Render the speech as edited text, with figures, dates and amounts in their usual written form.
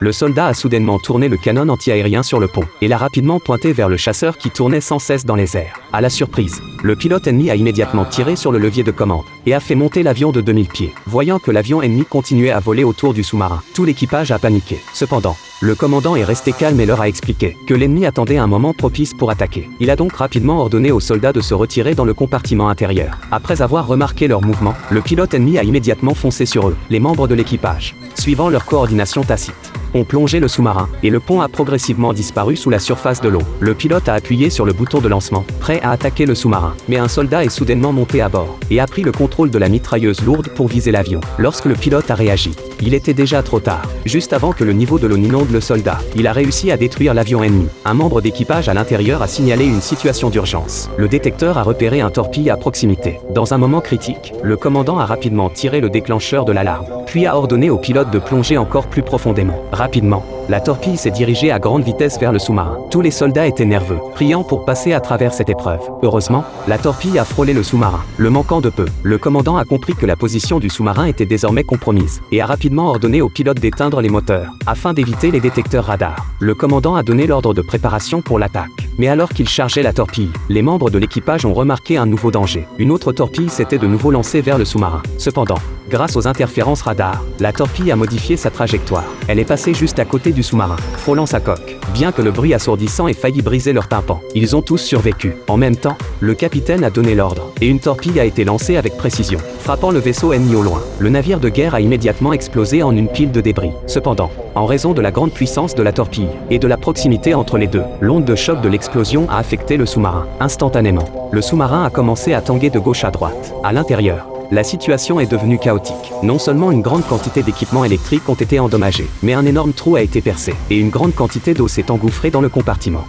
Le soldat a soudainement tourné le canon anti-aérien sur le pont, et l'a rapidement pointé vers le chasseur qui tournait sans cesse dans les airs. À la surprise, le pilote ennemi a immédiatement tiré sur le levier de commande, et a fait monter l'avion de 2000 pieds. Voyant que l'avion ennemi continuait à voler autour du sous-marin, tout l'équipage a paniqué. Cependant, le commandant est resté calme et leur a expliqué que l'ennemi attendait un moment propice pour attaquer. Il a donc rapidement ordonné aux soldats de se retirer dans le compartiment intérieur. Après avoir remarqué leur mouvement, le pilote ennemi a immédiatement foncé sur eux. Les membres de l'équipage, suivant leur coordination tacite, ont plongé le sous-marin, et le pont a progressivement disparu sous la surface de l'eau. Le pilote a appuyé sur le bouton de lancement, prêt à attaquer le sous-marin. Mais un soldat est soudainement monté à bord, et a pris le contrôle de la mitrailleuse lourde pour viser l'avion. Lorsque le pilote a réagi, il était déjà trop tard. Juste avant que le niveau de l'eau n'inonde le soldat, il a réussi à détruire l'avion ennemi. Un membre d'équipage à l'intérieur a signalé une situation d'urgence. Le détecteur a repéré un torpille à proximité. Dans un moment critique, le commandant a rapidement tiré le déclencheur de l'alarme, puis a ordonné au pilote de plonger encore plus profondément. Rapidement, la torpille s'est dirigée à grande vitesse vers le sous-marin. Tous les soldats étaient nerveux, priant pour passer à travers cette épreuve. Heureusement, la torpille a frôlé le sous-marin. Le manquant de peu, le commandant a compris que la position du sous-marin était désormais compromise, et a rapidement ordonné au pilote d'éteindre les moteurs, afin d'éviter les détecteurs radars. Le commandant a donné l'ordre de préparation pour l'attaque. Mais alors qu'il chargeait la torpille, les membres de l'équipage ont remarqué un nouveau danger. Une autre torpille s'était de nouveau lancée vers le sous-marin. Cependant, grâce aux interférences radars, la torpille a modifié sa trajectoire. Elle est passée juste à côté du sous-marin, frôlant sa coque. Bien que le bruit assourdissant ait failli briser leurs tympans, ils ont tous survécu. En même temps, le capitaine a donné l'ordre, et une torpille a été lancée avec précision, frappant le vaisseau ennemi au loin. Le navire de guerre a immédiatement explosé en une pile de débris. Cependant, en raison de la grande puissance de la torpille, et de la proximité entre les deux, l'onde de choc de l'explosion a affecté le sous-marin. Instantanément, le sous-marin a commencé à tanguer de gauche à droite. À l'intérieur, la situation est devenue chaotique. Non seulement une grande quantité d'équipements électriques ont été endommagés, mais un énorme trou a été percé, et une grande quantité d'eau s'est engouffrée dans le compartiment.